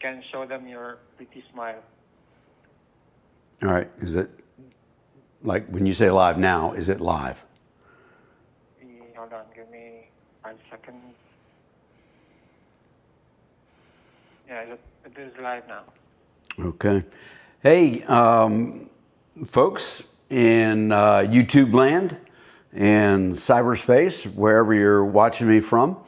can show them your pretty smile. All right. Is it like when you say live now? Is it live? Hold on, give me 5 seconds. Yeah, it is live now. Okay. Hey, folks in YouTube land and cyberspace, wherever you're watching me from,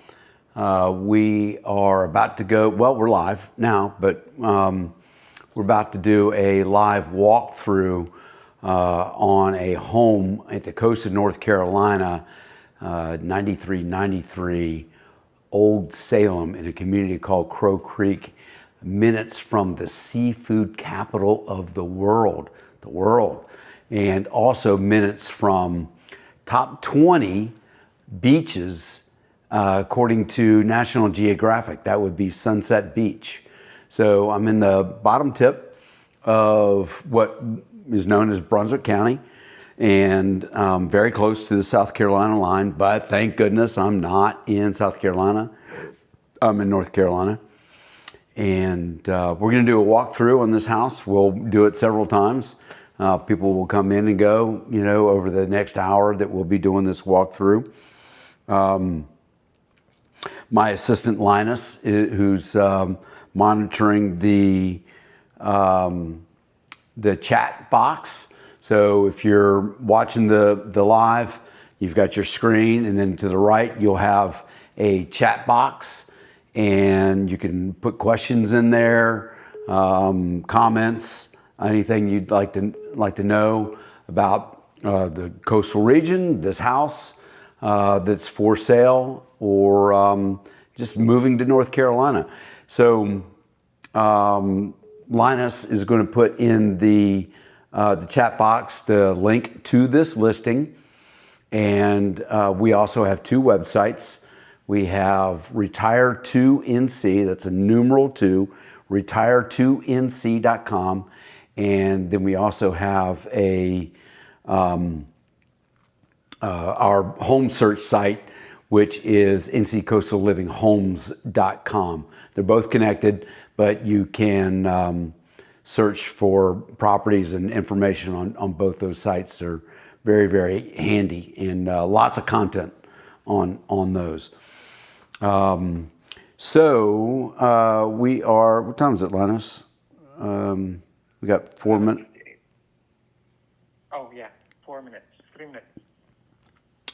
we are about to go. Well, we're live now, but we're about to do a live walkthrough on a home at the coast of North Carolina, 9393 Old Salem, in a community called Crow Creek, minutes from the seafood capital of the world, and also minutes from top 20 beaches according to National Geographic. That would be Sunset Beach. So I'm in the bottom tip of what is known as Brunswick County, and very close to the South Carolina line, but thank goodness I'm not in South Carolina. I'm in North Carolina. And we're going to do a walkthrough on this house. We'll do it several times. People will come in and go, you know, over the next hour that we'll be doing this walkthrough. My assistant Linus, who's monitoring the chat box. So if you're watching the live, you've got your screen, and then to the right you'll have a chat box, and you can put questions in there, comments, anything you'd like to know about the coastal region, this house that's for sale, or just moving to North Carolina. So Linus is going to put in the chat box the link to this listing, and we also have two websites. We have Retire2NC, that's a numeral 2, retire2nc.com, and then we also have our home search site, which is nccoastallivinghomes.com. They're both connected, but you can search for properties and information on both those sites. They're very, very handy, and lots of content on those. So we are, what time is it, Linus? We got 4 minutes. Oh yeah, 4 minutes, 3 minutes.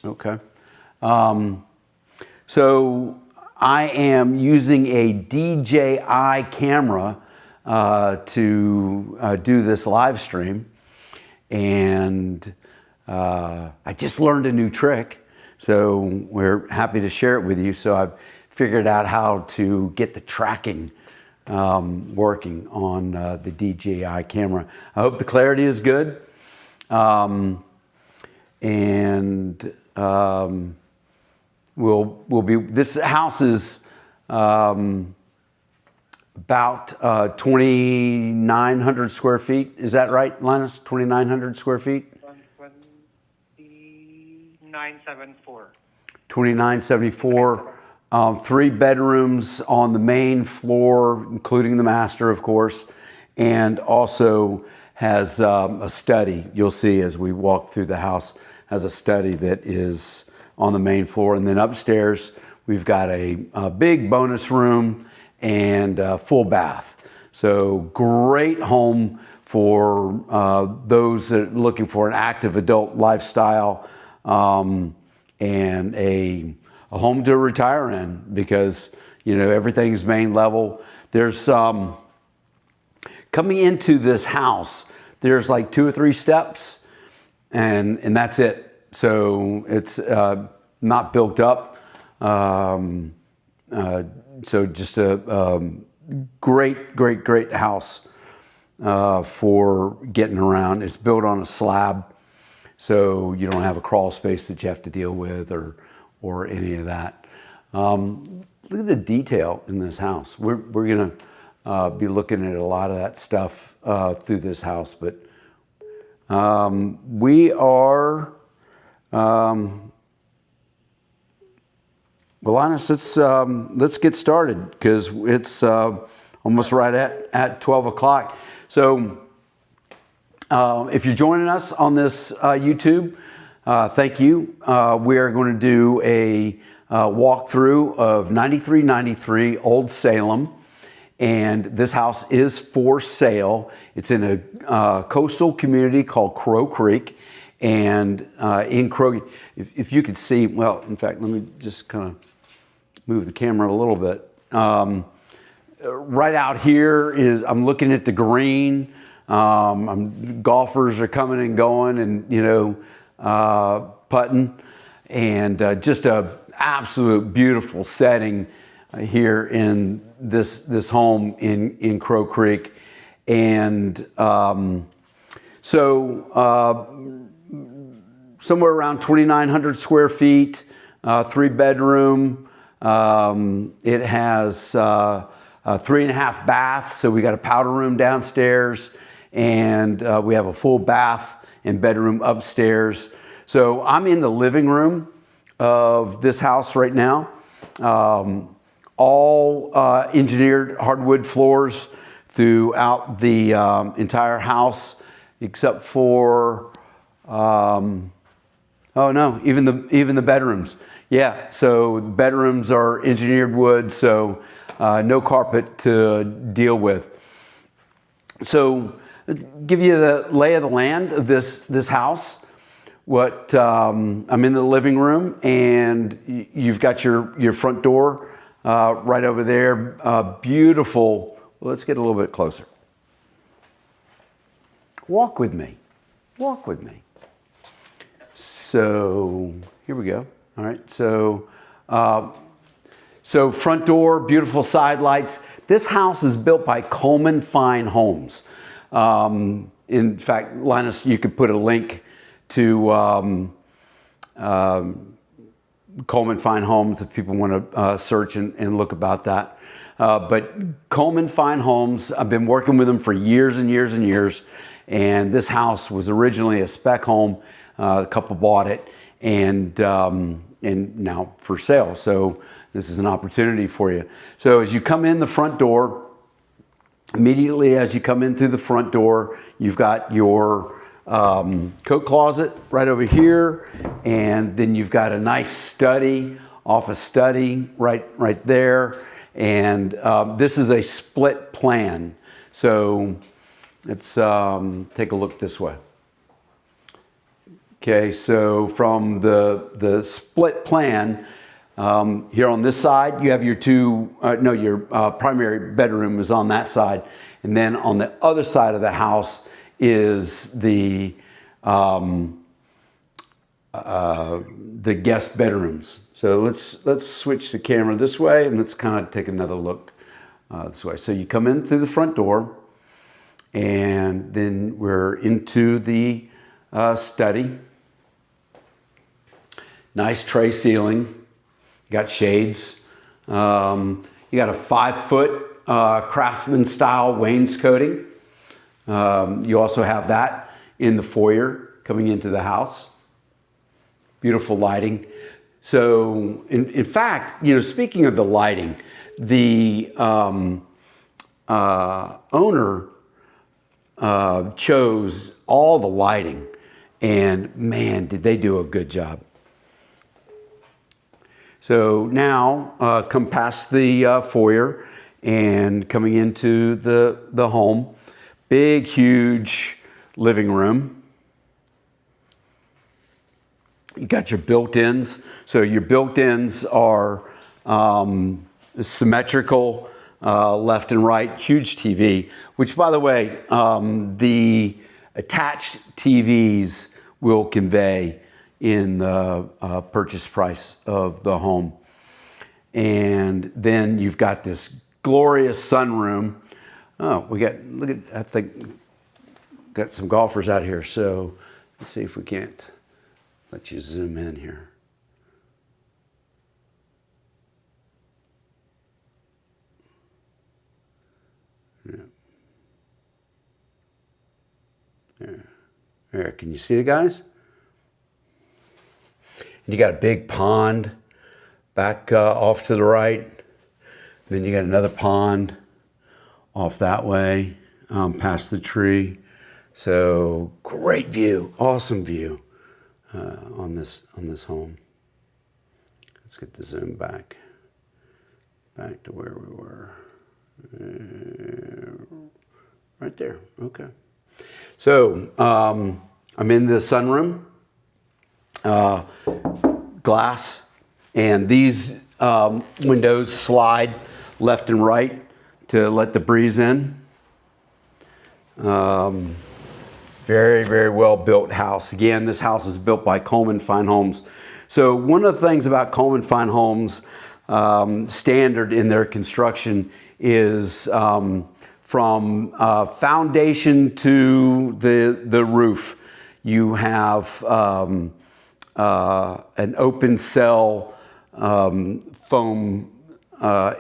Okay. So I am using a DJI camera to do this live stream, and I just learned a new trick. So we're happy to share it with you. So I've figured out how to get the tracking working on the DJI camera. I hope the clarity is good. We'll be, this house is about 2,900 square feet. Is that right, Linus? 2,900 square feet? 2974. 2974. 3 bedrooms on the main floor, including the master, of course, and also has a study. You'll see as we walk through the house, has a study that is on the main floor. And then upstairs, we've got a big bonus room and a full bath. So great home for those that are looking for an active adult lifestyle, and a home to retire in, because, you know, everything's main level. There's coming into this house, there's like 2 or 3 steps, and that's it. So it's not built up. So just a great house for getting around. It's built on a slab, so you don't have a crawl space that you have to deal with or any of that. Look at the detail in this house. We're gonna be looking at a lot of that stuff through this house, but we are, well, Linus, let's get started, because it's almost right at 12 o'clock. So if you're joining us on this YouTube, thank you. We are going to do a walkthrough of 9393 Old Salem. And this house is for sale. It's in a coastal community called Crow Creek. And in Crow, if you could see, well, in fact, let me just kind of move the camera a little bit. Right out here is, I'm looking at the green. Golfers are coming and going and, you know, putting. And just a absolute beautiful setting here in this home in Crow Creek. And somewhere around 2,900 square feet, 3-bedroom. It has 3.5 baths, so we got a powder room downstairs, and we have a full bath and bedroom upstairs. So I'm in the living room of this house right now. All engineered hardwood floors throughout the entire house, except for, oh no, even the bedrooms. Yeah, so bedrooms are engineered wood, so no carpet to deal with. So let's give you the lay of the land of this house. I'm in the living room, and you've got your front door right over there. Beautiful. Well, let's get a little bit closer. Walk with me. Walk with me. So here we go. All right. So front door, beautiful side lights. This house is built by Coleman Fine Homes. In fact, Linus, you could put a link to Coleman Fine Homes if people want to search and look about that. But Coleman Fine Homes, I've been working with them for years and years and years. And this house was originally a spec home. A couple bought it, and now for sale. So this is an opportunity for you. So as you come in the front door, immediately as you come in through the front door, you've got your coat closet right over here, and then you've got a nice study, office study right there. And this is a split plan. So let's take a look this way. Okay, so from the split plan, here on this side, you have your your primary bedroom is on that side. And then on the other side of the house is the guest bedrooms. So let's switch the camera this way, and let's kind of take another look this way. So you come in through the front door, and then we're into the study. Nice tray ceiling. Got shades. You got a 5-foot craftsman style wainscoting. You also have that in the foyer coming into the house. Beautiful lighting. So in fact, you know, speaking of the lighting, the owner chose all the lighting, and man, did they do a good job. So now come past the foyer and coming into the home. Big, huge living room. You got your built-ins. So your built-ins are symmetrical, left and right, huge TV, which by the way, the attached TVs will convey in the purchase price of the home. And then you've got this glorious sunroom. Oh, I think, got some golfers out here. So let's see if we can't let you zoom in here. Yeah. There, can you see it, guys? And you got a big pond back off to the right. Then you got another pond off that way, past the tree. So great view, awesome view on this home. Let's get the zoom back to where we were. Right there. Okay. So I'm in the sunroom, glass, and these windows slide left and right to let the breeze in. Very, very well built house. Again, this house is built by Coleman Fine Homes. So one of the things about Coleman Fine Homes standard in their construction is from foundation to the roof, you have an open cell foam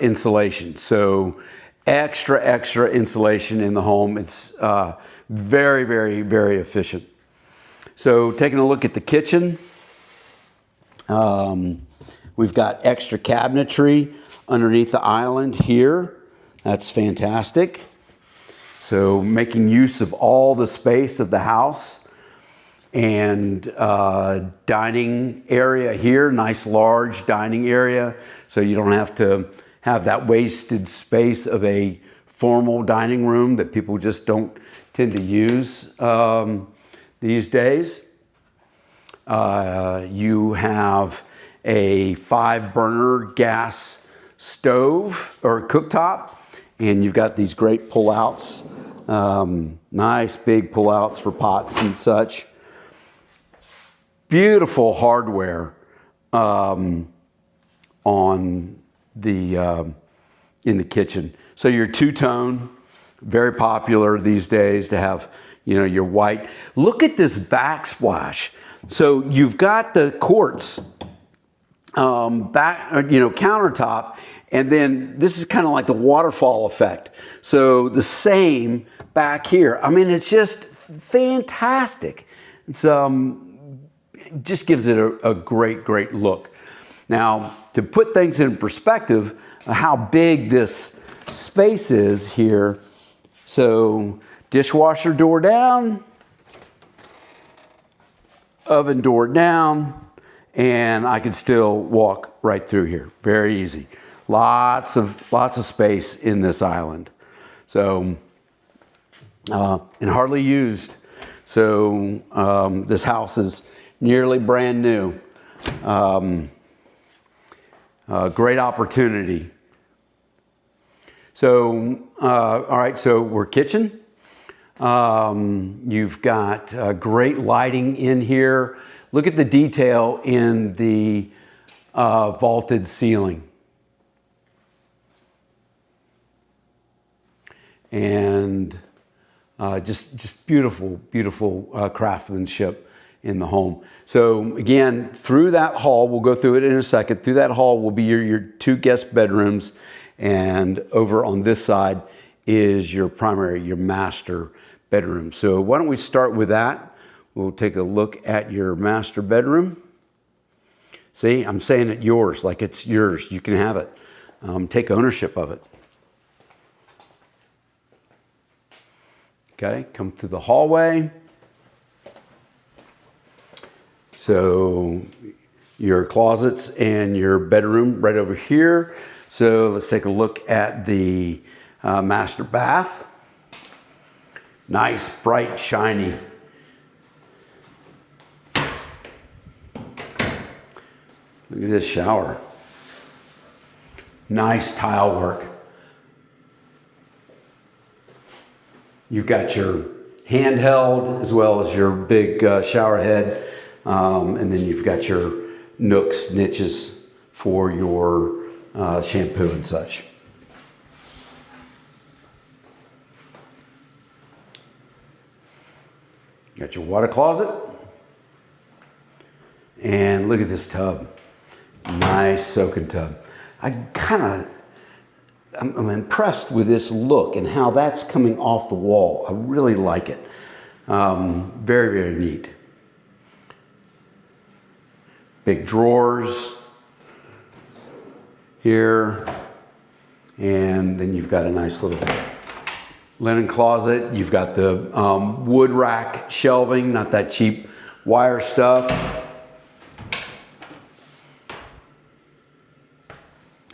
insulation. So extra insulation in the home. It's very, very, very efficient. So taking a look at the kitchen, we've got extra cabinetry underneath the island here. That's fantastic. So making use of all the space of the house. And dining area here, nice large dining area. So you don't have to have that wasted space of a formal dining room that people just don't tend to use these days. You have a 5-burner gas stove or cooktop, and you've got these great pull-outs, nice big pull-outs for pots and such. Beautiful hardware on the in the kitchen. So your two-tone, very popular these days to have, you know, your white. Look at this backsplash. So you've got the quartz countertop, and then this is kind of like the waterfall effect. So the same back here. I mean, it's just fantastic. It's just gives it a great look. Now, to put things in perspective, how big this space is here. So dishwasher door down, oven door down, and I can still walk right through here. Very easy. Lots of space in this island. So, and hardly used. So this house is nearly brand new. Great opportunity. So, all right, so we're kitchen. You've got great lighting in here. Look at the detail in the vaulted ceiling. And just beautiful craftsmanship in the home. So again, through that hall, we'll go through it in a second, through that hall will be your 2 guest bedrooms, and over on this side is your master bedroom. So why don't we start with that? We'll take a look at your master bedroom. See, I'm saying it yours, like it's yours. You can have it. Take ownership of it. Okay, come through the hallway. So your closets and your bedroom right over here. So let's take a look at the master bath. Nice, bright, shiny. Look at this shower. Nice tile work. You've got your handheld as well as your big shower head. And then you've got your nooks, niches for your shampoo and such. Got your water closet. And look at this tub. Nice soaking tub. I'm impressed with this look and how that's coming off the wall. I really like it. Very neat. Big drawers here. And then you've got a nice little linen closet. You've got the wood rack shelving, not that cheap wire stuff.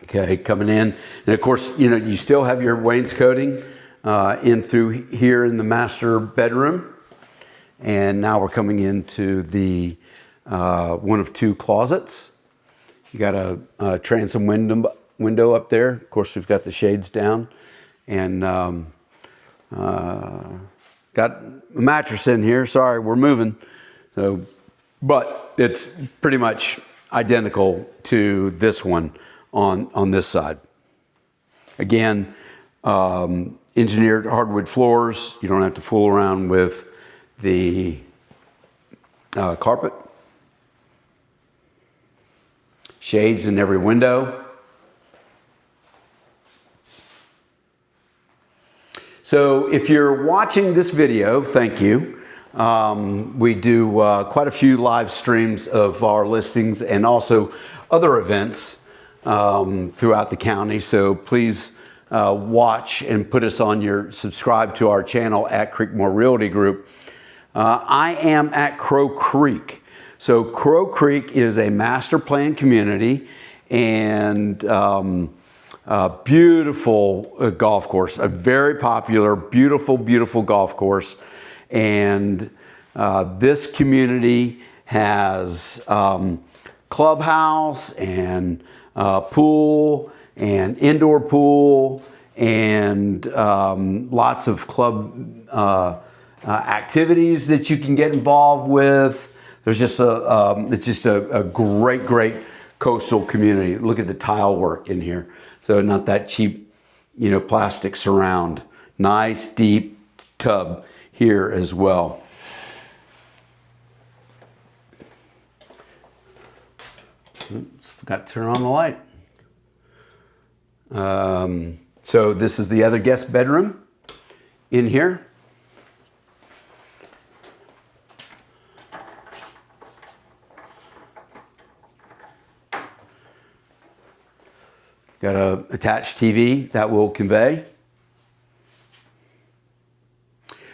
Okay, coming in. And of course, you know, you still have your wainscoting in through here in the master bedroom. And now we're coming into the one of two closets. You got a transom window up there. Of course, we've got the shades down, and got a mattress in here. Sorry, we're moving. So, but it's pretty much identical to this one on this side. Again, engineered hardwood floors. You don't have to fool around with the carpet. Shades in every window. So if you're watching this video, thank you. We do quite a few live streams of our listings and also other events throughout the county. So please watch and put us on your, subscribe to our channel at Creekmore Realty Group. I am at Crow Creek. So Crow Creek is a master plan community and beautiful golf course, a very popular, beautiful, beautiful golf course. And this community has clubhouse and pool and indoor pool and lots of club activities that you can get involved with. There's just it's just a great, great coastal community. Look at the tile work in here. So not that cheap, you know, plastic surround. Nice deep tub here as well. Oops, forgot to turn on the light. So this is the other guest bedroom in here. Got a attached TV that will convey.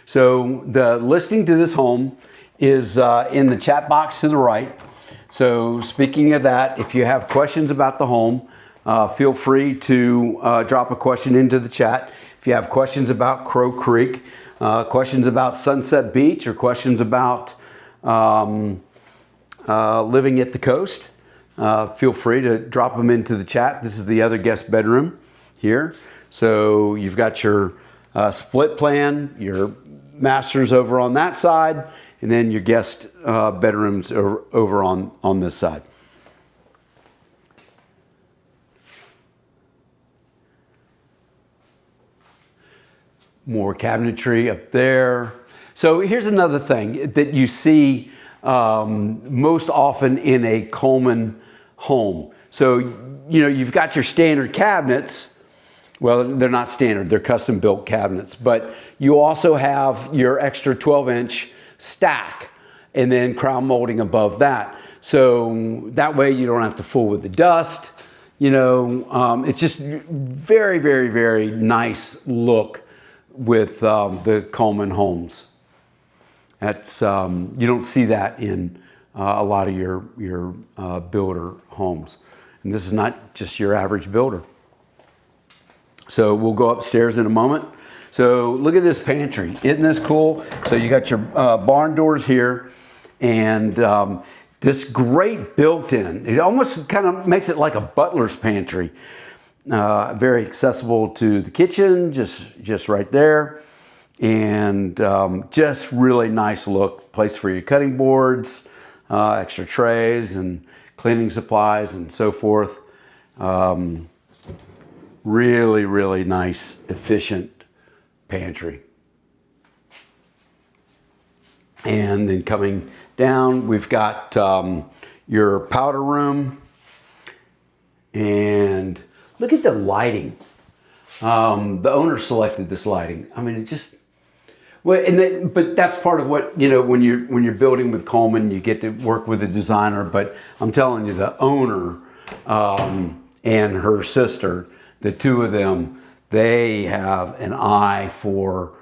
So the listing to this home is in the chat box to the right. So speaking of that, if you have questions about the home, feel free to drop a question into the chat. If you have questions about Crow Creek, questions about Sunset Beach, or questions about living at the coast, feel free to drop them into the chat. This is the other guest bedroom here. So you've got your split plan, your masters over on that side, and then your guest bedrooms over on this side. More cabinetry up there. So here's another thing that you see most often in a Coleman home. So, you know, you've got your standard cabinets. Well, they're not standard, they're custom built cabinets, but you also have your extra 12-inch stack and then crown molding above that. So that way you don't have to fool with the dust. You know, it's just very, very, very nice look with the Coleman homes. That's you don't see that in a lot of your builder homes, and this is not just your average builder. So we'll go upstairs in a moment. So look at this pantry, isn't this cool? So you got your barn doors here, and this great built-in. It almost kind of makes it like a butler's pantry. Very accessible to the kitchen, just right there. And just really nice look, place for your cutting boards, extra trays and cleaning supplies and so forth. Really, really nice, efficient pantry. And then coming down, we've got your powder room. And look at the lighting. The owner selected this lighting. I mean, it just, well, but that's part of what, you know, when you're building with Coleman, you get to work with a designer. But I'm telling you, the owner and her sister, the two of them, They have an eye for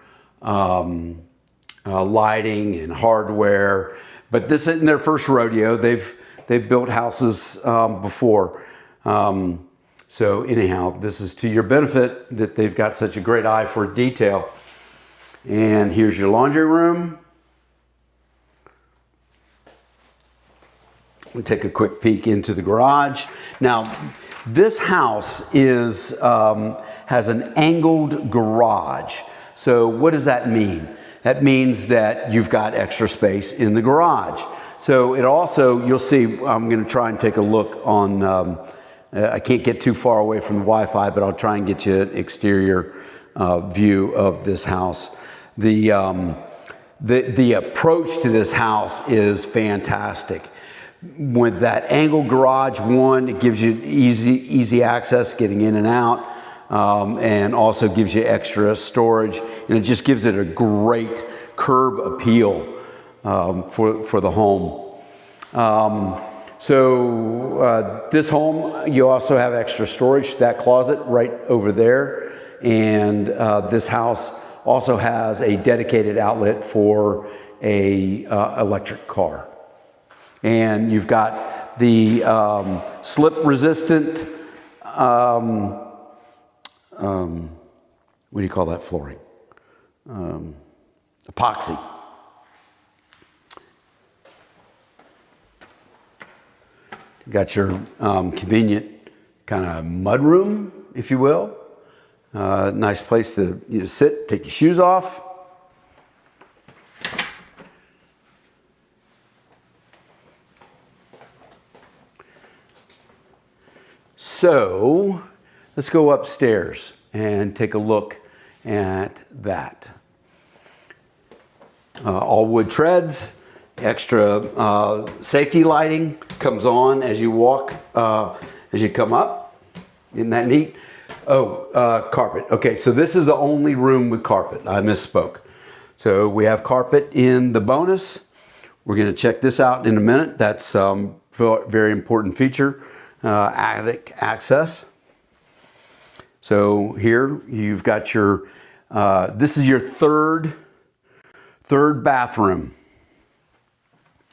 lighting and hardware, but this isn't their first rodeo. They've built houses before. So anyhow, this is to your benefit that they've got such a great eye for detail. And here's your laundry room. We'll take a quick peek into the garage. Now, this house has an angled garage. So what does that mean? That means that you've got extra space in the garage. So it also, you'll see, I'm going to try and take a look on, I can't get too far away from the Wi-Fi, but I'll try and get you an exterior view of this house. The approach to this house is fantastic. With that angled garage, one, it gives you easy access getting in and out, and also gives you extra storage, and it just gives it a great curb appeal for the home. This home, you also have extra storage, that closet right over there, and this house also has a dedicated outlet for a electric car. And you've got the slip resistant, what do you call that flooring? Epoxy. You got your convenient kind of mudroom, if you will. Nice place to sit, take your shoes off. So let's go upstairs and take a look at that. All wood treads, extra safety lighting comes on as you walk, as you come up. Isn't that neat? Oh, carpet. Okay, so this is the only room with carpet. I misspoke. So we have carpet in the bonus. We're going to check this out in a minute. That's a very important feature. Attic access. So here you've got your, this is your third bathroom,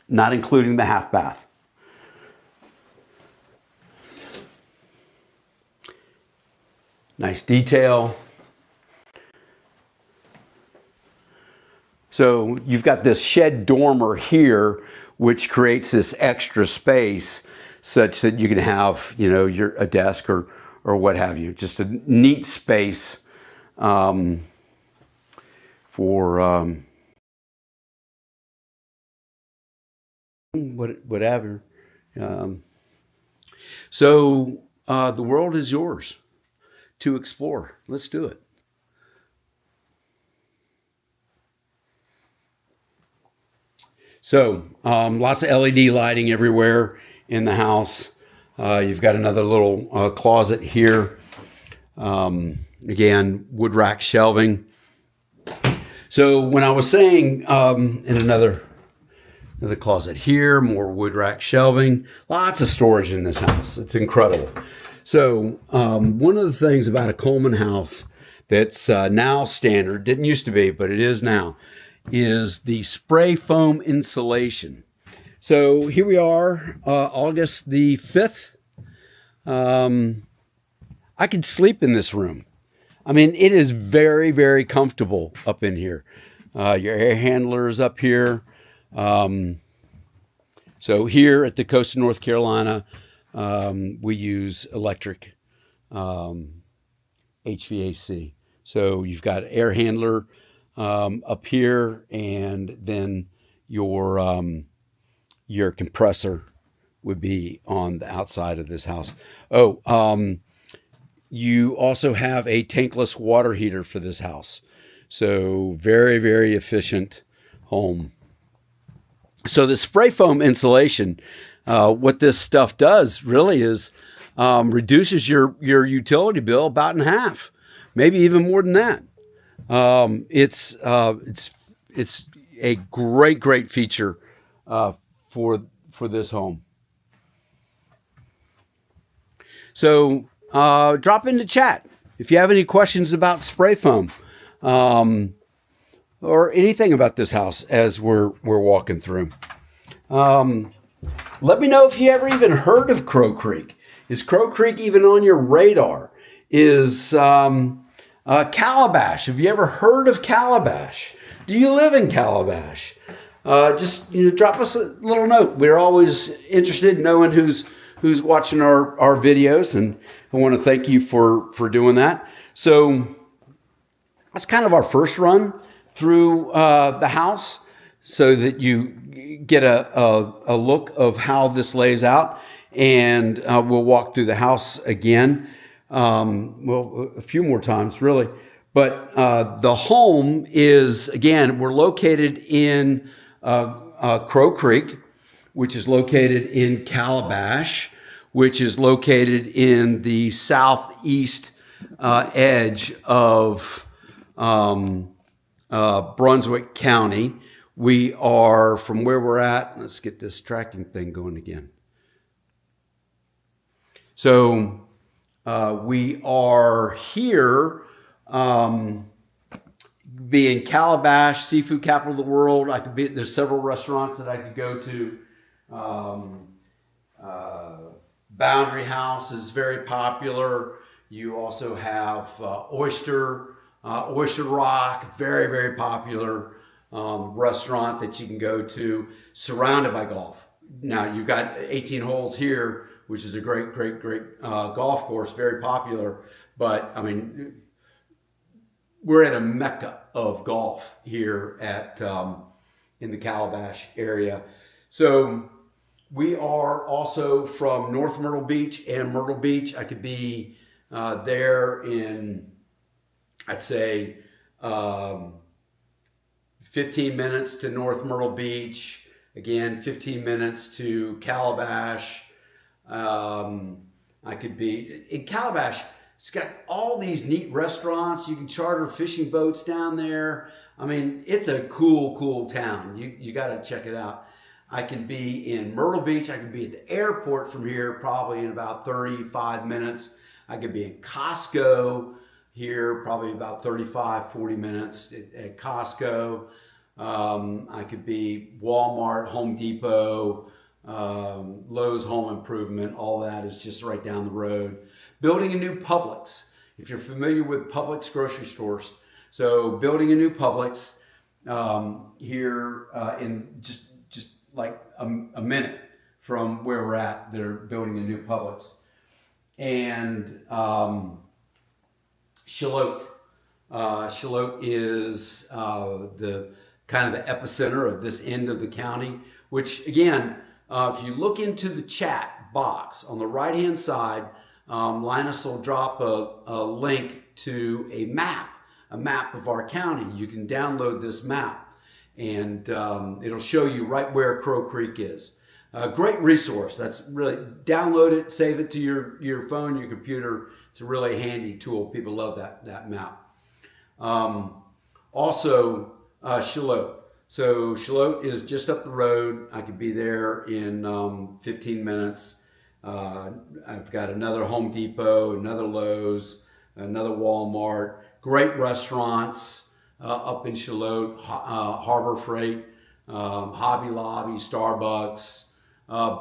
not including the half bath. Nice detail. So you've got this shed dormer here, which creates this extra space such that you can have, a desk or what have you. Just a neat space for whatever. So the world is yours to explore. Let's do it. So lots of LED lighting everywhere in the house. You've got another little closet here. Again, wood rack shelving. So when I was saying in another closet here, more wood rack shelving, lots of storage in this house. It's incredible. So one of the things about a Coleman house that's now standard, didn't used to be, but it is now, is the spray foam insulation. So here we are, August the 5th. I could sleep in this room. I mean, it is very, very comfortable up in here. Your air handler is up here. So here at the coast of North Carolina, we use electric HVAC. So you've got air handler up here, and then your compressor would be on the outside of this house. You also have a tankless water heater for this house. So very, very efficient home. So the spray foam insulation, what this stuff does really is reduces your utility bill about in half, maybe even more than that. It's a great feature for this home. So drop into chat. if you have any questions about spray foam, or anything about this house as we're walking through, let me know if you ever even heard of Crow Creek. Is Crow Creek even on your radar? Is Calabash? Have you ever heard of Calabash? Do you live in Calabash? Just drop us a little note. We're always interested in knowing who's watching our videos, and I want to thank you for doing that. So that's kind of our first run through the house, so that you get a look of how this lays out, and we'll walk through the house again. A few more times, really. But the home is, again, we're located in Crow Creek, which is located in Calabash, which is located in the southeast edge of Brunswick County. We are, from where we're at, let's get this tracking thing going again. So we are here, being Calabash, seafood capital of the world. There's several restaurants that I could go to. Boundary House is very popular. You also have Oyster Rock, very, very popular restaurant that you can go to, surrounded by golf. Now, you've got 18 holes here, which is a great golf course, very popular. But, I mean, we're at a mecca of golf here at in the Calabash area. So we are also from North Myrtle Beach and Myrtle Beach. I could be there in, I'd say, 15 minutes to North Myrtle Beach. Again, 15 minutes to Calabash. I could be in Calabash. It's got all these neat restaurants. You can charter fishing boats down there. I mean, it's a cool town. You got to check it out. I can be in Myrtle Beach. I can be at the airport from here probably in about 35 minutes. I could be in Costco here probably about 35, 40 minutes at Costco. I could be Walmart, Home Depot, Lowe's Home Improvement. All that is just right down the road. Building a new Publix. If you're familiar with Publix grocery stores, so building a new Publix here in just like a minute from where we're at, they're building a new Publix. And Shallotte. Shallotte is the kind of the epicenter of this end of the county, which again, if you look into the chat box on the right-hand side, Linus will drop a link to a map of our county. You can download this map, and it'll show you right where Crow Creek is. A great resource. That's really, download it, save it to your phone, your computer. It's a really handy tool. People love that map. Also, Shallotte. So Shallotte is just up the road. I could be there in 15 minutes. I've got another Home Depot, another Lowe's, another Walmart. Great restaurants up in Shallotte, Harbor Freight, Hobby Lobby, Starbucks,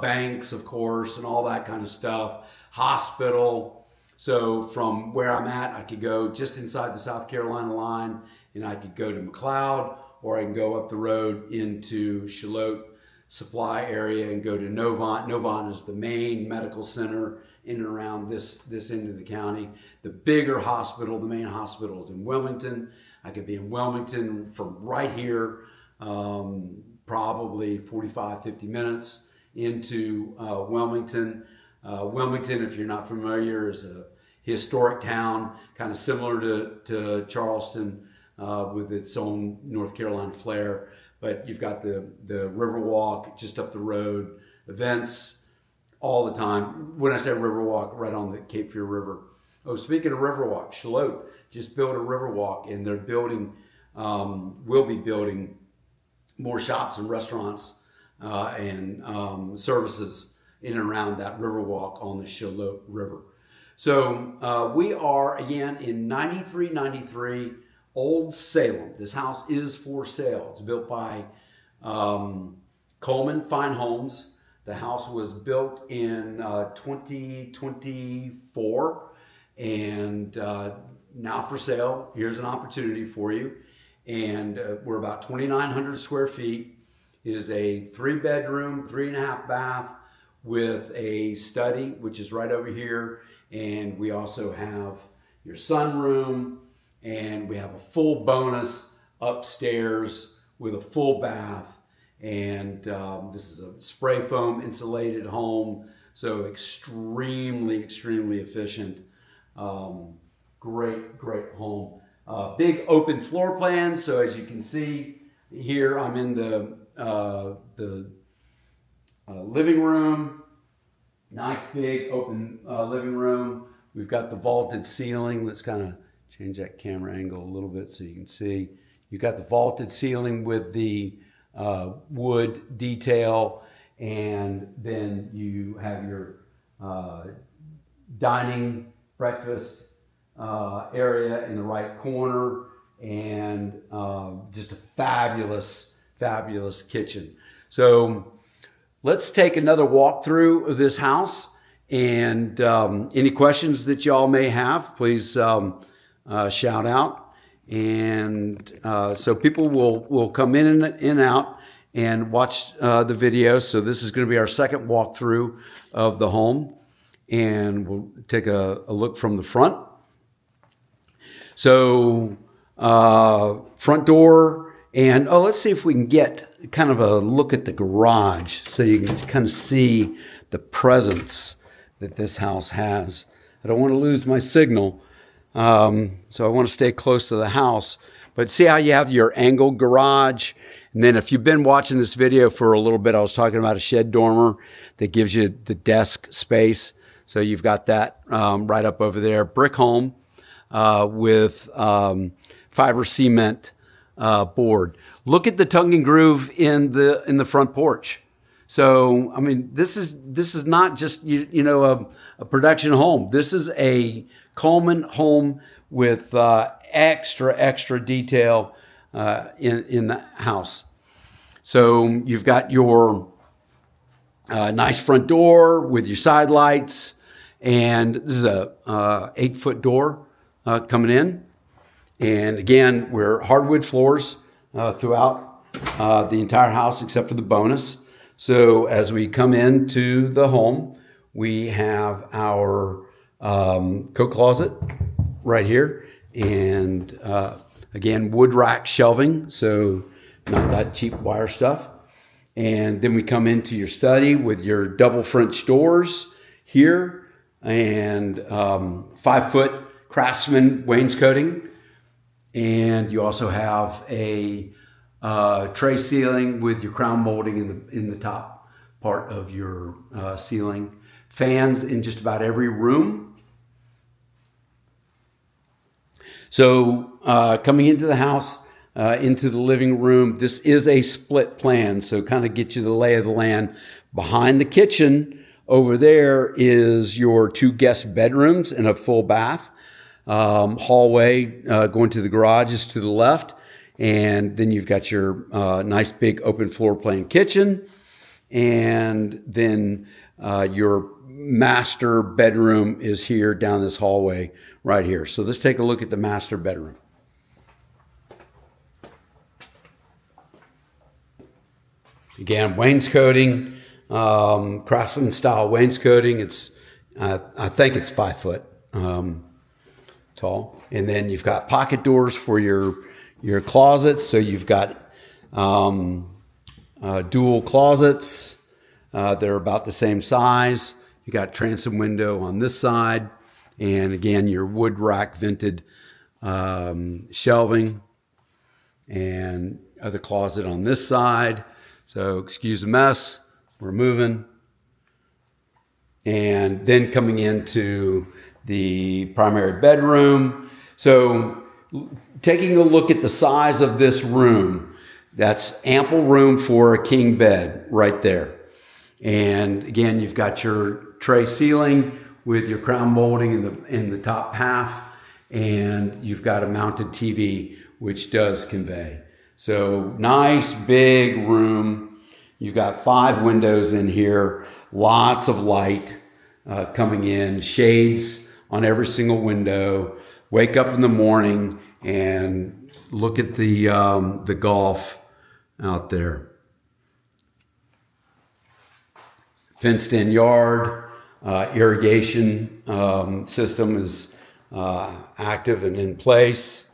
banks, of course, and all that kind of stuff. Hospital. So from where I'm at, I could go just inside the South Carolina line, and I could go to McLeod, or I can go up the road into Shallotte supply area and go to Novant. Novant is the main medical center in and around this end of the county. The bigger hospital, the main hospital, is in Wilmington. I could be in Wilmington from right here, probably 45, 50 minutes into Wilmington. Wilmington, if you're not familiar, is a historic town, kind of similar to Charleston, with its own North Carolina flair. But you've got the Riverwalk just up the road, events all the time. When I say Riverwalk, right on the Cape Fear River. Oh, speaking of Riverwalk, Shallotte just built a Riverwalk, and they're building, will be building more shops and restaurants and services in and around that Riverwalk on the Shallotte River. So we are again in 9393 Old Salem. This house is for sale. It's built by Coleman Fine Homes. The house was built in 2024 and now for sale. Here's an opportunity for you. And we're about 2,900 square feet. It is a 3-bedroom, 3.5 bath with a study, which is right over here. And we also have your sunroom, and we have a full bonus upstairs with a full bath. And this is a spray foam insulated home, so extremely efficient. Great home. Big open floor plan. So as you can see here, I'm in the living room. Nice big open living room. We've got the vaulted ceiling. Let's kind of change that camera angle a little bit so you can see. You've got the vaulted ceiling with the wood detail, and then you have your dining breakfast area in the right corner, and just a fabulous kitchen. So let's take another walkthrough of this house, and any questions that y'all may have, please shout out. And so people will come in and out and watch the video. So this is going to be our second walkthrough of the home, and we'll take a look from the front. So front door, and let's see if we can get kind of a look at the garage so you can kind of see the presence that this house has. I don't want to lose my signal. So I want to stay close to the house, but see how you have your angled garage. And then if you've been watching this video for a little bit, I was talking about a shed dormer that gives you the desk space. So you've got that right up over there. Brick home with fiber cement board. Look at the tongue and groove in the front porch. So I mean, this is not just a production home. This is a Coleman home with extra detail in the house. So you've got your nice front door with your side lights, and this is a 8-foot door coming in. And again, we're hardwood floors throughout the entire house except for the bonus. So as we come into the home, we have our coat closet right here, and again, wood rack shelving, so not that cheap wire stuff. And then we come into your study with your double French doors here, and 5-foot Craftsman wainscoting. And you also have a tray ceiling with your crown molding in the top part of your ceiling. Fans in just about every room. So coming into the house, into the living room, this is a split plan. So kind of get you the lay of the land. Behind the kitchen over there is your 2 guest bedrooms and a full bath. Hallway going to the garage is to the left. And then you've got your nice big open floor plan kitchen. And then your master bedroom is here down this hallway right here. So let's take a look at the master bedroom. Again, wainscoting, Craftsman style wainscoting. It's I think it's 5 foot tall. And then you've got pocket doors for your closets. So you've got dual closets. They're about the same size. You got transom window on this side, and again your wood rack vented shelving, and other closet on this side. So excuse the mess, we're moving. And then coming into the primary bedroom. So taking a look at the size of this room, that's ample room for a king bed right there. And again, you've got your tray ceiling with your crown molding in the top half, and you've got a mounted TV which does convey. So nice big room. You've got 5 windows in here, lots of light coming in, shades on every single window. Wake up in the morning and look at the Gulf out there. Fenced in yard, irrigation system is active and in place.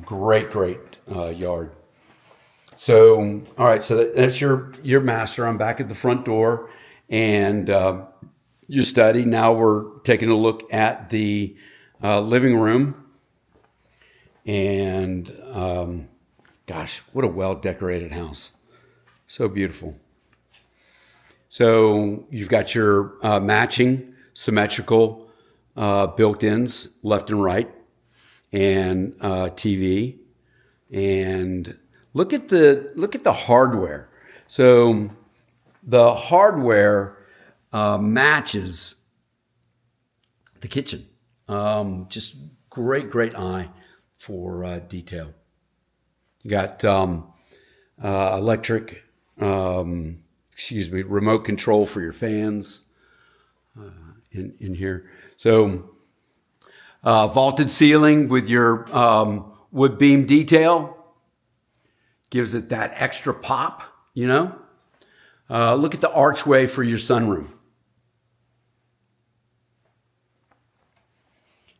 Great yard. So, all right, so that's your master. I'm back at the front door and your study. Now we're taking a look at the living room. And gosh, what a well-decorated house. So beautiful. So you've got your matching, symmetrical built-ins left and right, and TV. And look at the hardware. So the hardware matches the kitchen. Just great eye for detail. You got electric, remote control for your fans in here. So vaulted ceiling with your wood beam detail gives it that extra pop, you know. Look at the archway for your sunroom.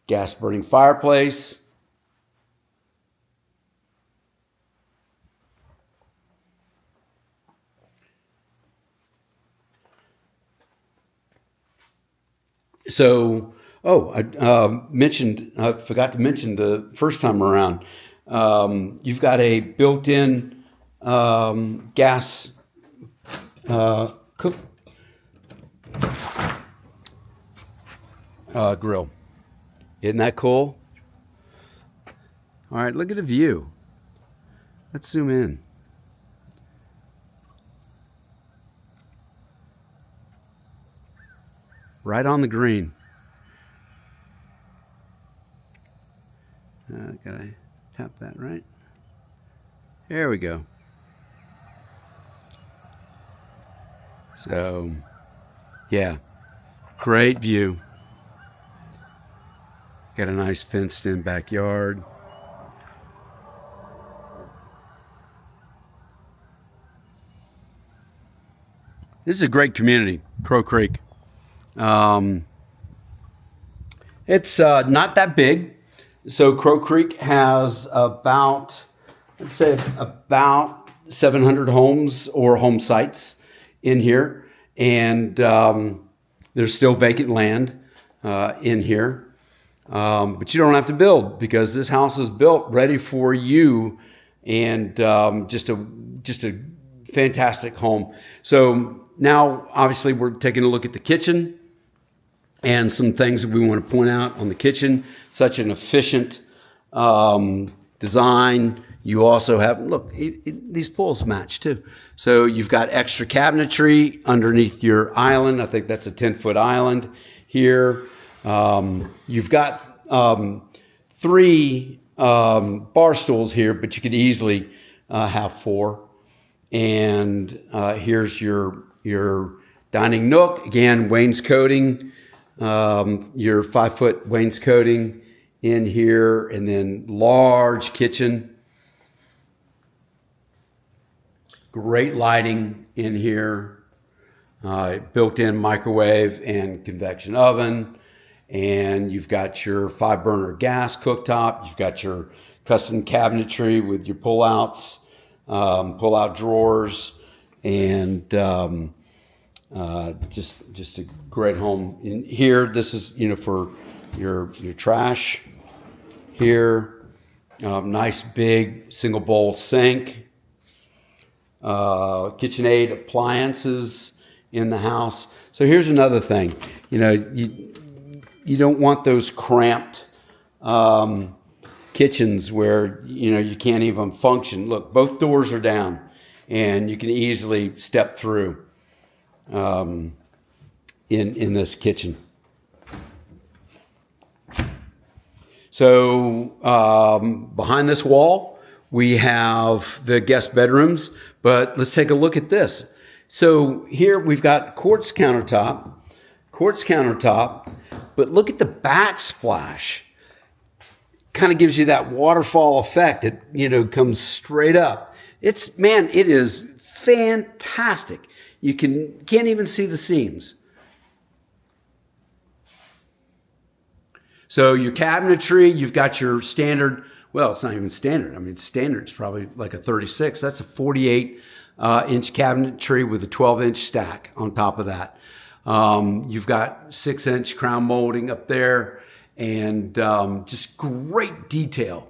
Gas burning fireplace. So, I forgot to mention the first time around, you've got a built-in gas grill. Isn't that cool? All right, look at the view. Let's zoom in. Right on the green. Gotta tap that right. There we go. So, yeah, great view. Got a nice fenced-in backyard. This is a great community, Crow Creek. It's not that big. So Crow Creek has about 700 homes or home sites in here. And there's still vacant land in here. But you don't have to build because this house is built ready for you, and just a fantastic home. So now, obviously, we're taking a look at the kitchen and some things that we want to point out on the kitchen. Such an efficient design. You also have, look, these pools match too. So you've got extra cabinetry underneath your island. I think that's a 10-foot island here. You've got 3 bar stools here, but you could easily have 4. And here's your dining nook. Again, wainscoting, your 5-foot wainscoting in here, and then large kitchen. Great lighting in here. Built-in microwave and convection oven. And you've got your 5-burner gas cooktop. You've got your custom cabinetry with your pull-outs, pull-out drawers, and just a great home. In here, this is for your trash. Here, nice big single bowl sink. KitchenAid appliances in the house. So here's another thing. You don't want those cramped kitchens where you can't even function. Look, both doors are down, and you can easily step through in this kitchen. So behind this wall, we have the guest bedrooms, but let's take a look at this. So here we've got quartz countertop, but look at the backsplash. Kind of gives you that waterfall effect. It, you know, comes straight up. Man, it is fantastic. You can't even see the seams. So your cabinetry, you've got your standard, well, it's not even standard. I mean, standard's probably like a 36. That's a 48 inch cabinetry with a 12-inch stack on top of that. You've got 6-inch crown molding up there, and just great detail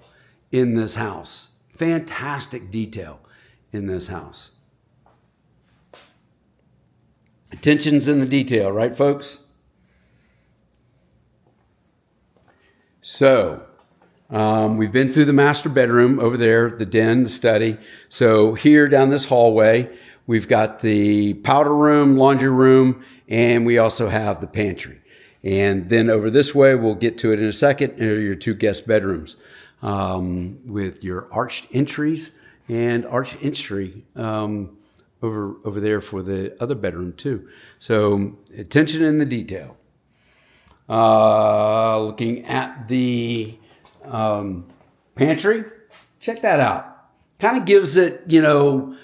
in this house. Fantastic detail in this house. Attention's in the detail, right, folks? So we've been through the master bedroom over there, the den, the study. So here down this hallway, we've got the powder room, laundry room, and we also have the pantry. And then over this way, we'll get to it in a second, are your 2 guest bedrooms with your arched entries and arched entry over there for the other bedroom too. So attention in the detail. Looking at the pantry, check that out. Kind of gives it, you know,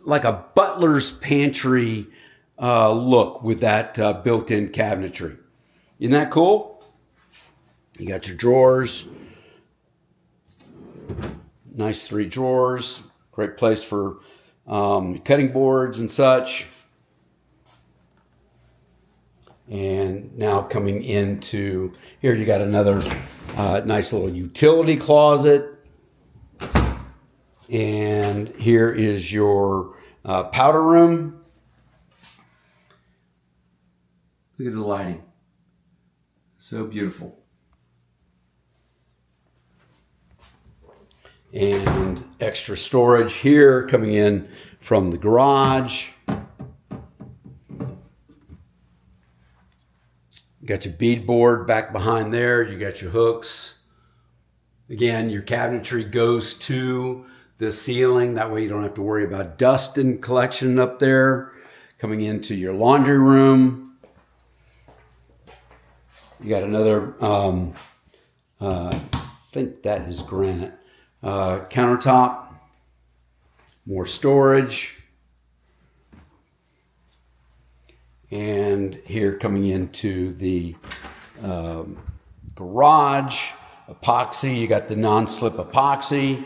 like a butler's pantry look with that built-in cabinetry. Isn't that cool? You got your drawers. Nice 3 drawers. Great place for cutting boards and such. And now coming into here, you got another nice little utility closet. And here is your powder room. Look at the lighting. So beautiful. And extra storage here coming in from the garage. You got your beadboard back behind there. You got your hooks. Again, your cabinetry goes to the ceiling. That way you don't have to worry about dust and collection up there. Coming into your laundry room. You got another, I think that is granite, countertop. More storage. And here coming into the garage, epoxy, you got the non-slip epoxy.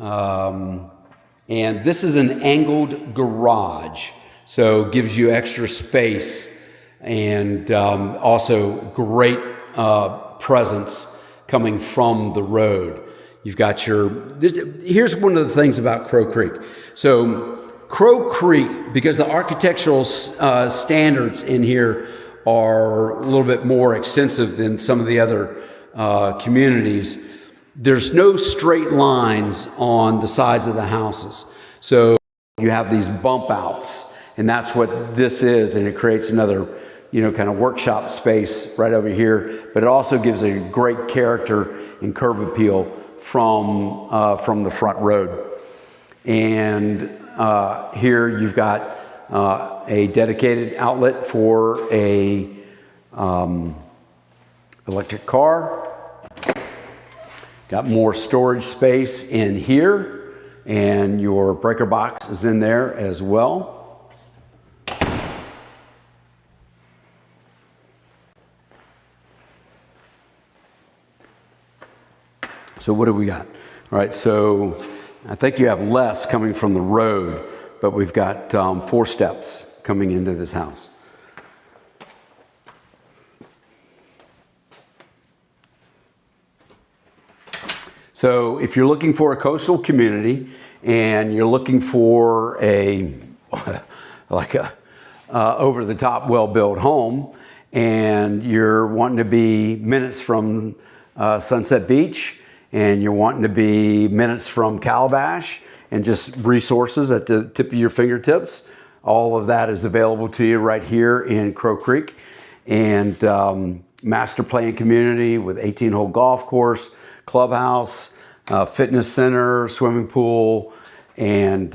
And this is an angled garage, so gives you extra space and also great presence coming from the road. You've got here's one of the things about Crow Creek. So Crow Creek, because the architectural standards in here are a little bit more extensive than some of the other communities, there's no straight lines on the sides of the houses. So you have these bump outs, and that's what this is, and it creates another, you know, kind of workshop space right over here, but it also gives a great character and curb appeal from the front road. And here you've got a dedicated outlet for a electric car. Got more storage space in here, and your breaker box is in there as well. So what do we got? All right, so I think you have less coming from the road, but we've got 4 steps coming into this house. So if you're looking for a coastal community and you're looking for a over-the-top, well-built home, and you're wanting to be minutes from Sunset Beach, and you're wanting to be minutes from Calabash, and just resources at the tip of your fingertips, all of that is available to you right here in Crow Creek. And master plan community with 18-hole golf course, clubhouse, fitness center, swimming pool, and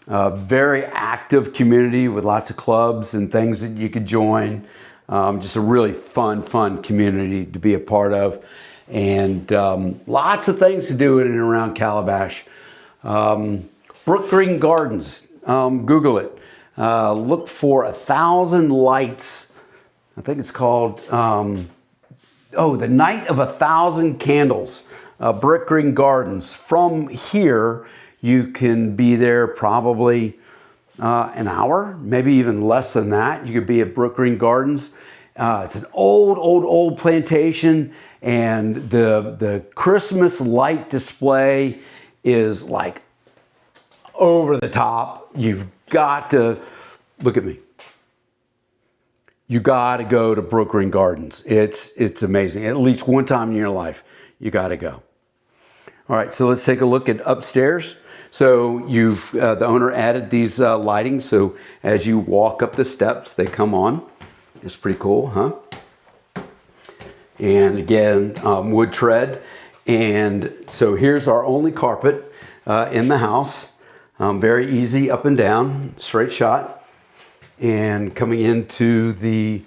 very active community with lots of clubs and things that you could join. Just a really fun community to be a part of. And lots of things to do in and around Calabash. Brook Green Gardens, Google it. Look for 1,000 lights. I think it's called, the Night of 1,000 Candles. Brook Green Gardens. From here, you can be there probably an hour, maybe even less than that. You could be at Brook Green Gardens. It's an old plantation, and the Christmas light display is like over the top. You've got to, look at me. You got to go to Brook Green Gardens. It's amazing. At least one time in your life, you got to go. All right, so let's take a look at upstairs. So the owner added these lighting, so as you walk up the steps, they come on. It's pretty cool, huh? And again, wood tread. And so here's our only carpet in the house. Very easy up and down, straight shot. And coming into the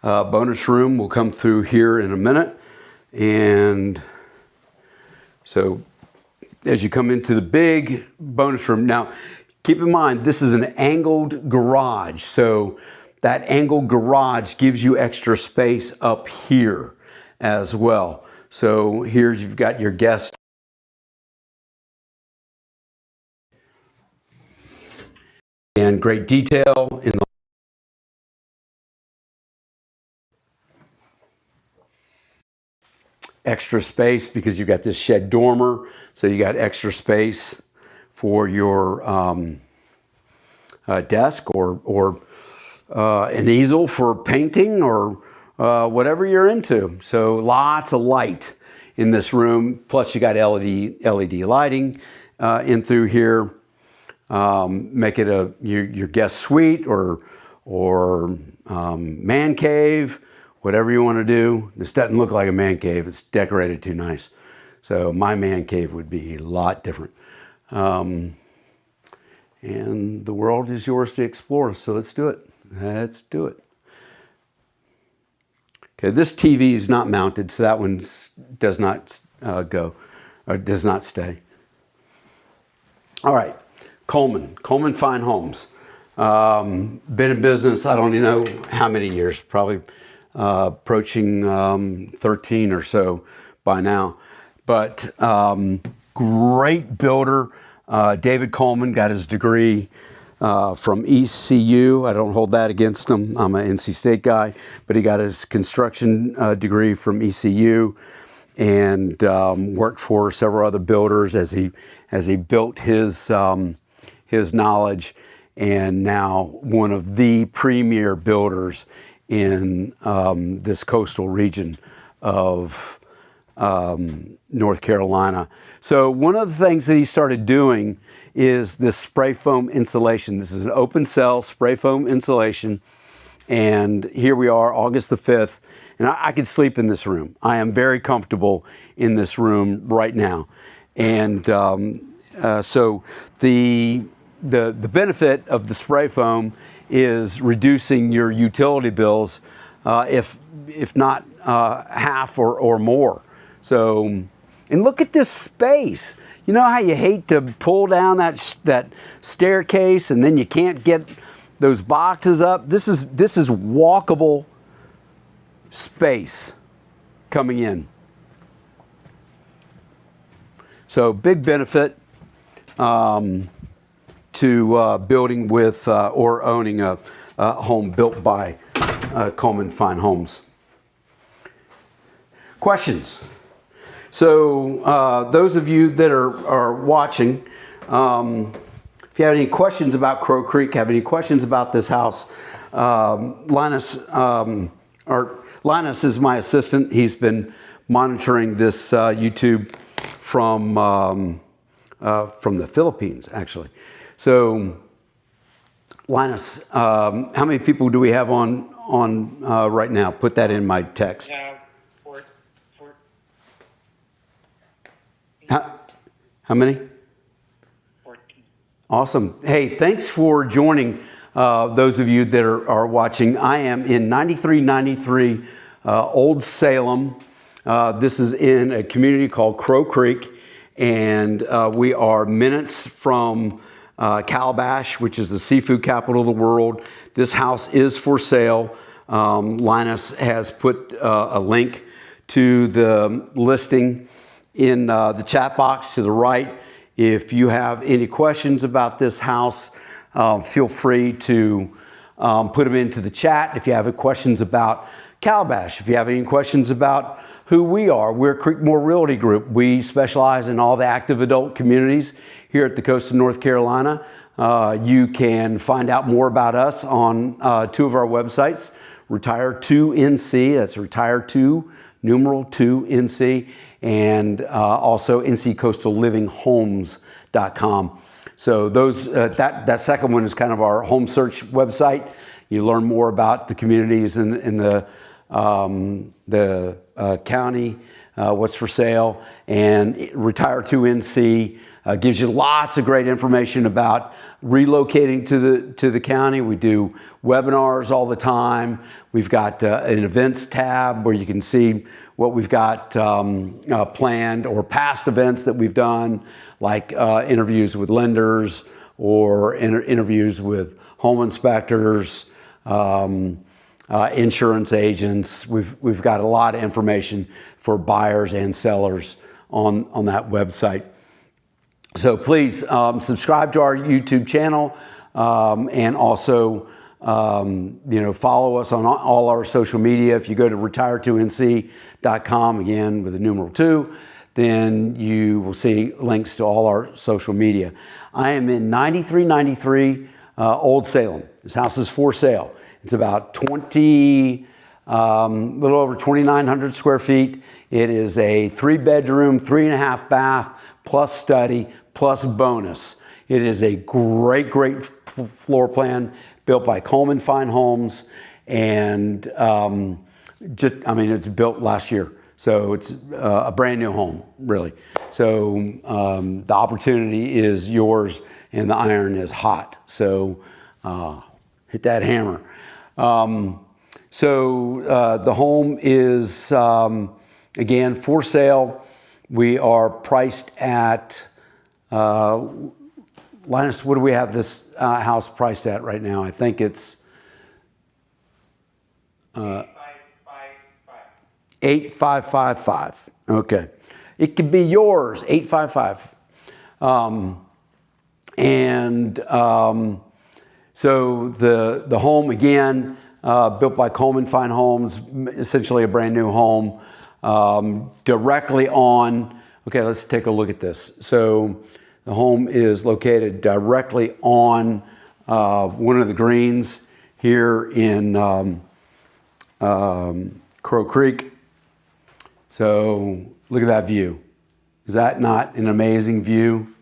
bonus room, we'll come through here in a minute. And so as you come into the big bonus room, now keep in mind, this is an angled garage. So that angled garage gives you extra space up here as well. So here you've got your guest. And great detail in the extra space because you've got this shed dormer, so you got extra space for your desk or an easel for painting or whatever you're into. So lots of light in this room. Plus you got LED lighting in through here. Make it your guest suite or man cave, whatever you want to do. This doesn't look like a man cave. It's decorated too nice. So my man cave would be a lot different. And the world is yours to explore. So let's do it. Let's do it. Okay, this TV is not mounted, so that one does not go, or does not stay. All right, Coleman Fine Homes. Been in business, I don't even know how many years, probably approaching 13 or so by now. But great builder. David Coleman got his degree from ECU. I don't hold that against him. I'm an NC State guy, but he got his construction degree from ECU and worked for several other builders as he built his knowledge, and now one of the premier builders in this coastal region of North Carolina. So one of the things that he started doing is this spray foam insulation. This is an open cell spray foam insulation. And here we are, August the 5th, and I could sleep in this room. I am very comfortable in this room right now. And so the benefit of the spray foam is reducing your utility bills, if not half or more. So, and look at this space. You know how you hate to pull down that staircase and then you can't get those boxes up? This is walkable space coming in. So big benefit to building with or owning a home built by Coleman Fine Homes. Questions? So those of you that are watching, if you have any questions about Crow Creek, have any questions about this house, Linus is my assistant. He's been monitoring this YouTube from the Philippines, actually. So Linus, how many people do we have on right now? Put that in my text. Yeah, How many? 14. Awesome. Hey, thanks for joining those of you that are watching. I am in 9393 Old Salem. This is in a community called Crow Creek, and we are minutes from Calabash, which is the seafood capital of the world. This house is for sale. Linus has put a link to the listing in the chat box to the right. If you have any questions about this house, feel free to put them into the chat. If you have any questions about Calabash, if you have any questions about who we are, we're Creekmore Realty Group. We specialize in all the active adult communities here at the coast of North Carolina. You can find out more about us on two of our websites, Retire2NC, that's Retire2, numeral 2NC, and also nccoastallivinghomes.com. So those that second one is kind of our home search website. You learn more about the communities in the county, what's for sale, and Retire2NC gives you lots of great information about relocating to the county. We do webinars all the time. We've got an events tab where you can see what we've got planned or past events that we've done, like interviews with lenders or interviews with home inspectors, insurance agents. We've got a lot of information for buyers and sellers on that website. So please subscribe to our YouTube channel and also follow us on all our social media. If you go to retire2nc.com, again with the numeral 2, then you will see links to all our social media. I am in 9393 Old Salem. This house is for sale. It's about little over 2,900 square feet. It is a 3-bedroom, 3.5 bath, plus study, plus bonus. It is a great floor plan built by Coleman Fine Homes, and it's built last year. So it's a brand new home, really. So the opportunity is yours and the iron is hot. So hit that hammer. The home is, again, for sale. We are priced at, Linus, what do we have this house priced at right now? I think it's 8,555. Okay. It could be yours, 855. So the home, again, built by Coleman Fine Homes, essentially a brand new home, directly on, okay, let's take a look at this. So the home is located directly on one of the greens here in Crow Creek. So look at that view. Is that not an amazing view?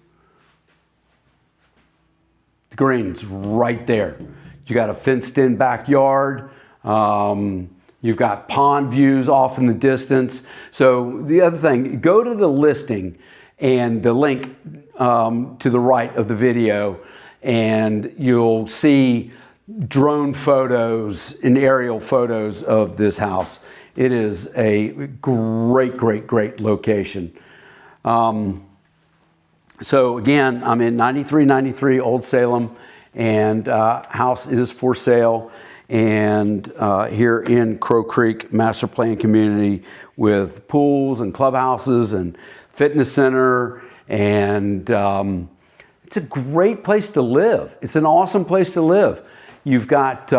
The green's right there. You got a fenced-in backyard. You've got pond views off in the distance. So the other thing, go to the listing and the link to the right of the video, and you'll see drone photos and aerial photos of this house. It is a great location. So again, I'm in 9393 Old Salem, and house is for sale, and here in Crow Creek master plan community with pools and clubhouses and fitness center, and it's a great place to live. It's an awesome place to live. You've got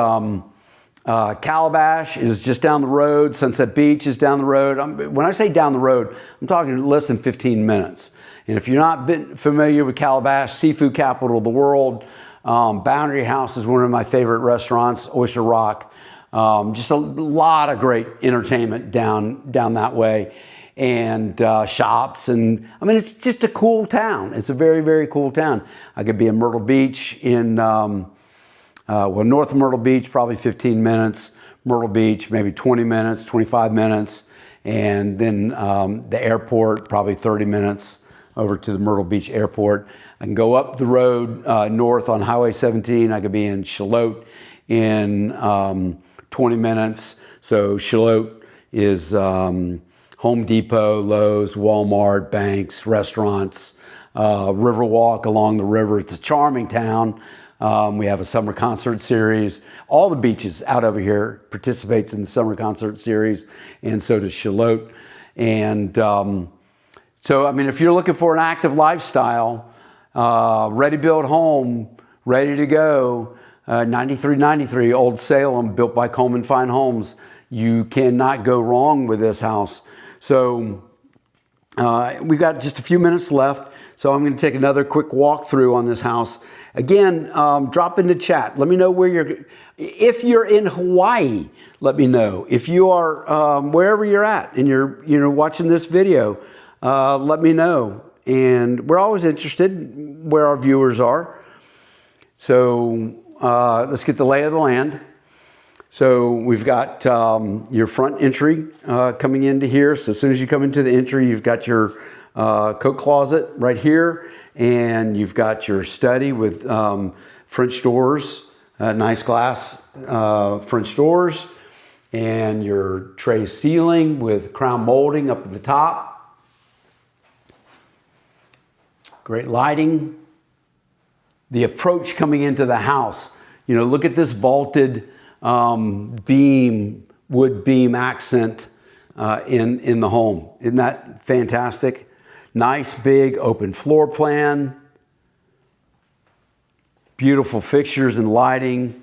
Calabash is just down the road. Sunset Beach is down the road. When I say down the road, I'm talking less than 15 minutes. And if you're not familiar with Calabash, seafood capital of the world, Boundary House is one of my favorite restaurants, Oyster Rock. Just a lot of great entertainment down that way, and shops. And I mean, it's just a cool town. It's a very cool town. I could be in Myrtle Beach in, north of Myrtle Beach, probably 15 minutes. Myrtle Beach, maybe 20 minutes, 25 minutes. And then the airport, probably 30 minutes. over to the Myrtle Beach airport. I can go up the road north on Highway 17. I could be in Charlotte in 20 minutes. So Charlotte is Home Depot, Lowe's, Walmart, banks, restaurants, Riverwalk along the river. It's a charming town. We have a summer concert series. All the beaches out over here participates in the summer concert series, and so does Charlotte. And so, I mean, if you're looking for an active lifestyle, ready-built home, ready to go, 9393 Old Salem, built by Coleman Fine Homes. You cannot go wrong with this house. So we've got just a few minutes left. So I'm going to take another quick walkthrough on this house. Again, drop in the chat. Let me know where if you're in Hawaii, let me know. If you are wherever you're at and you're watching this video, let me know. And we're always interested where our viewers are. So let's get the lay of the land. So we've got your front entry coming into here. So as soon as you come into the entry, you've got your coat closet right here, and you've got your study with French doors, nice glass French doors, and your tray ceiling with crown molding up at the top. Great lighting. The approach coming into the house, look at this vaulted wood beam accent in the home. Isn't that fantastic? Nice big open floor plan. Beautiful fixtures and lighting.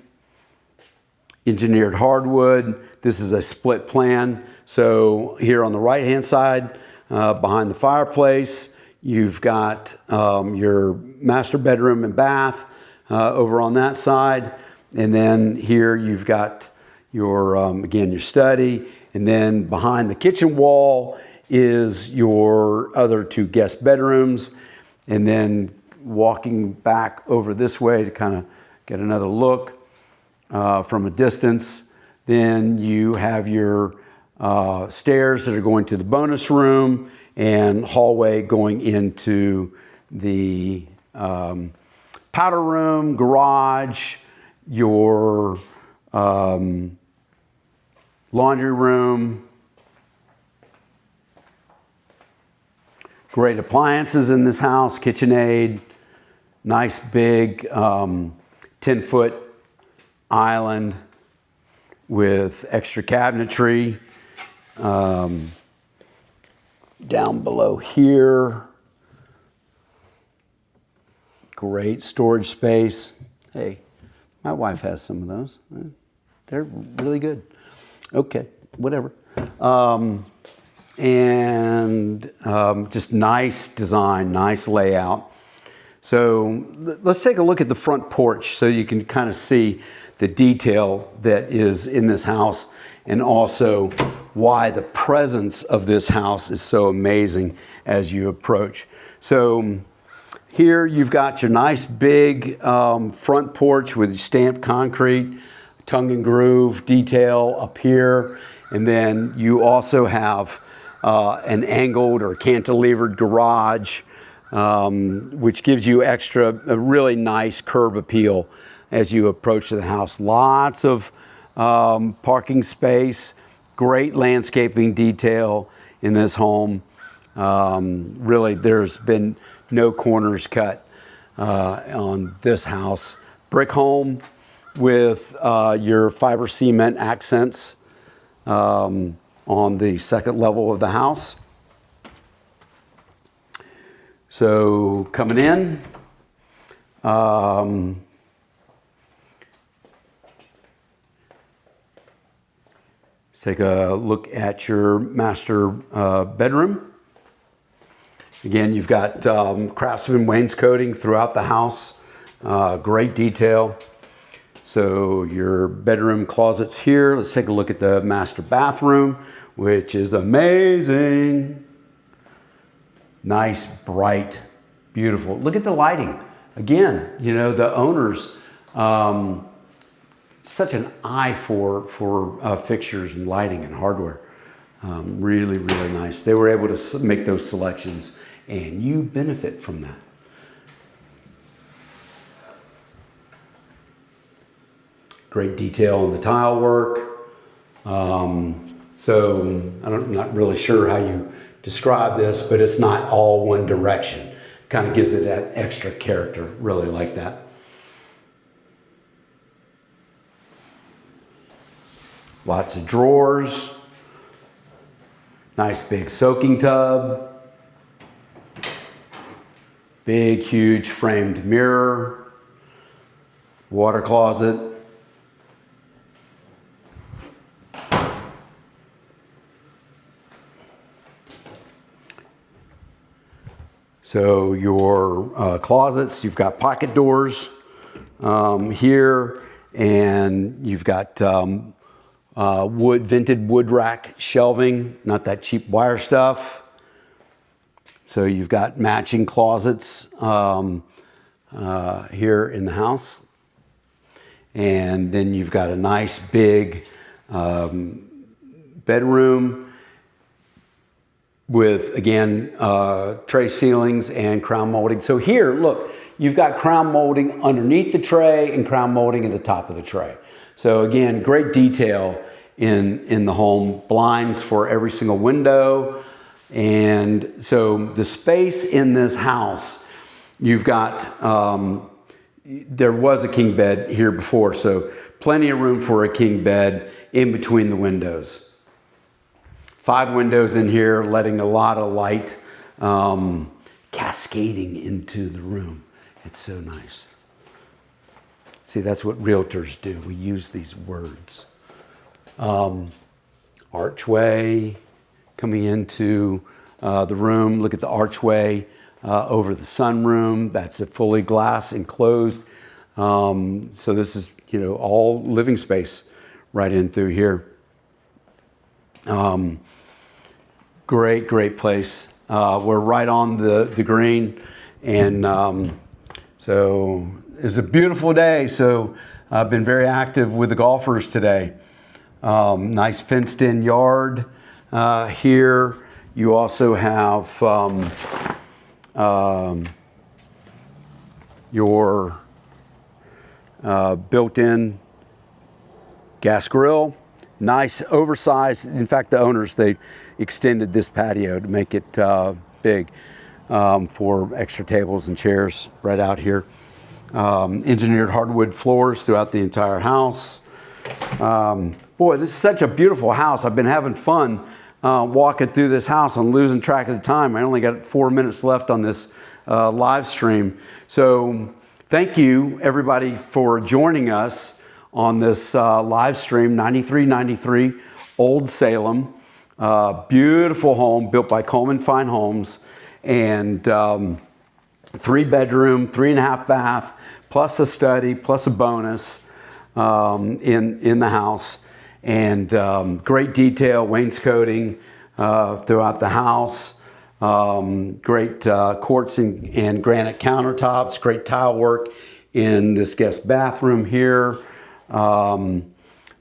Engineered hardwood. This is a split plan. So here on the right hand side, behind the fireplace, you've got your master bedroom and bath over on that side. And then here you've got your, again, your study. And then behind the kitchen wall is your other two guest bedrooms. And then walking back over this way to kind of get another look from a distance. Then you have your stairs that are going to the bonus room and hallway going into the powder room, garage, your laundry room. Great appliances in this house, KitchenAid, nice big 10-foot island with extra cabinetry. Down below here, great storage space. Hey, my wife has some of those. They're really good. Okay, whatever. Just nice design, nice layout. So let's take a look at the front porch so you can kind of see the detail that is in this house, and also why the presence of this house is so amazing as you approach. So here you've got your nice big front porch with stamped concrete, tongue and groove detail up here. And then you also have an angled or cantilevered garage, which gives you a really nice curb appeal as you approach the house. Lots of parking space, great landscaping detail in this home. Really, there's been no corners cut on this house. Brick home with your fiber cement accents on the second level of the house. So coming in, let's take a look at your master bedroom. Again, you've got Craftsman wainscoting throughout the house, great detail. So your bedroom closets here. Let's take a look at the master bathroom, which is amazing. Nice, bright, beautiful. Look at the lighting. Again, the owners, such an eye for fixtures and lighting and hardware. Really, really nice. They were able to make those selections and you benefit from that. Great detail in the tile work. So I'm not really sure how you describe this, but it's not all one direction. Kind of gives it that extra character. Really like that. Lots of drawers. Nice big soaking tub. Big, huge framed mirror. Water closet. So your closets, you've got pocket doors here, and you've got vented wood rack shelving, not that cheap wire stuff. So you've got matching closets here in the house. And then you've got a nice big bedroom with, again, tray ceilings and crown molding. So here, look, you've got crown molding underneath the tray and crown molding at the top of the tray. So again, great detail in the home. Blinds for every single window. And so the space in this house, you've got, there was a king bed here before, so plenty of room for a king bed in between the windows. 5 windows in here, letting a lot of light cascading into the room. It's so nice. See, that's what realtors do. We use these words. Archway coming into the room. Look at the archway over the sunroom. That's a fully glass enclosed. So this is, all living space right in through here. Great place. We're right on the green, and so it's a beautiful day. So I've been very active with the golfers today. Nice fenced in yard here. You also have your built-in gas grill. Nice oversized. In fact, the owners, they extended this patio to make it big for extra tables and chairs right out here. Engineered hardwood floors throughout the entire house. Boy, this is such a beautiful house. I've been having fun walking through this house. I'm losing track of the time. I only got 4 minutes left on this live stream. So thank you, everybody, for joining us on this live stream, 9393 Old Salem. Beautiful home built by Coleman Fine Homes, and 3-bedroom, 3.5 bath, plus a study, plus a bonus in the house. And great detail, wainscoting throughout the house. Great quartz and granite countertops, great tile work in this guest bathroom here.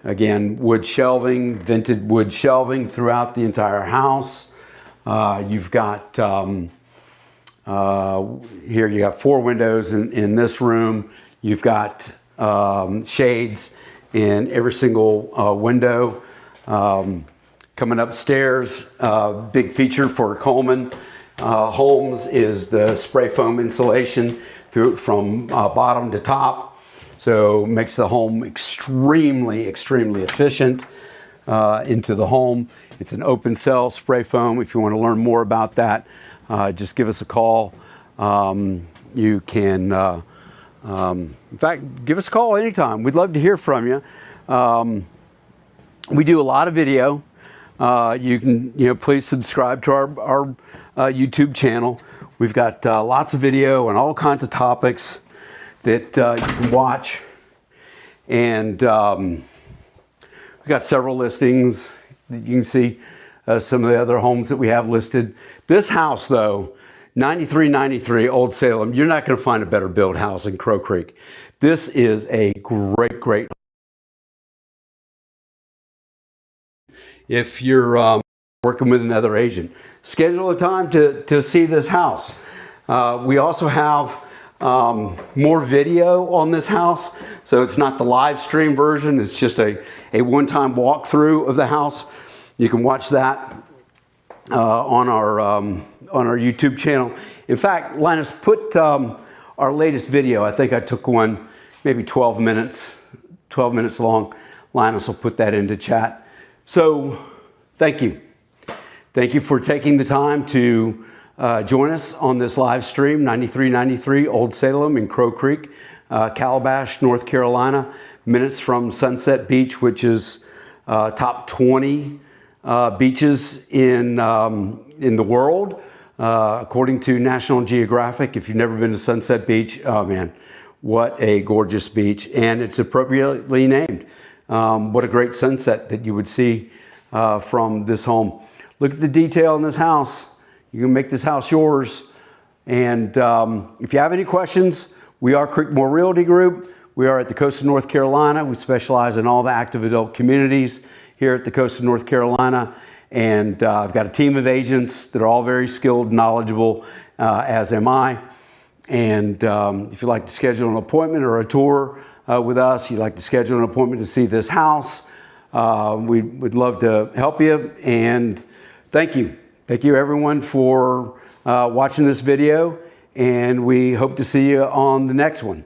Again, wood shelving, vented wood shelving throughout the entire house. You've got, here you got 4 windows in this room. You've got shades in every single window. Coming upstairs, big feature for Coleman Homes is the spray foam insulation from bottom to top. So makes the home extremely efficient into the home. It's an open cell spray foam. If you want to learn more about that, just give us a call. You can, in fact, give us a call anytime. We'd love to hear from you. We do a lot of video. You can, please subscribe to our YouTube channel. We've got lots of video on all kinds of topics that you can watch. And we've got several listings. You can see some of the other homes that we have listed. This house, though, 9393 Old Salem, you're not going to find a better built house in Crow Creek. This is a great. If you're working with another agent. Schedule a time to see this house. We also have more video on this house, so it's not the live stream version, it's just a one-time walkthrough of the house. You can watch that on our YouTube channel. In fact, Linus, put our latest video, I think I took one maybe 12 minutes long. Linus will put that into chat. So thank you. Thank you for taking the time to join us on this live stream, 9393 Old Salem in Crow Creek, Calabash, North Carolina, minutes from Sunset Beach, which is top 20 beaches in the world, according to National Geographic. If you've never been to Sunset Beach, oh man, what a gorgeous beach, and it's appropriately named. What a great sunset that you would see from this home. Look at the detail in this house. You can make this house yours. And if you have any questions, we are Creekmore Realty Group. We are at the coast of North Carolina. We specialize in all the active adult communities here at the coast of North Carolina. And I've got a team of agents that are all very skilled, knowledgeable, as am I. And if you'd like to schedule an appointment or a tour with us, you'd like to schedule an appointment to see this house, we'd love to help you. And thank you. Thank you everyone for watching this video, and we hope to see you on the next one.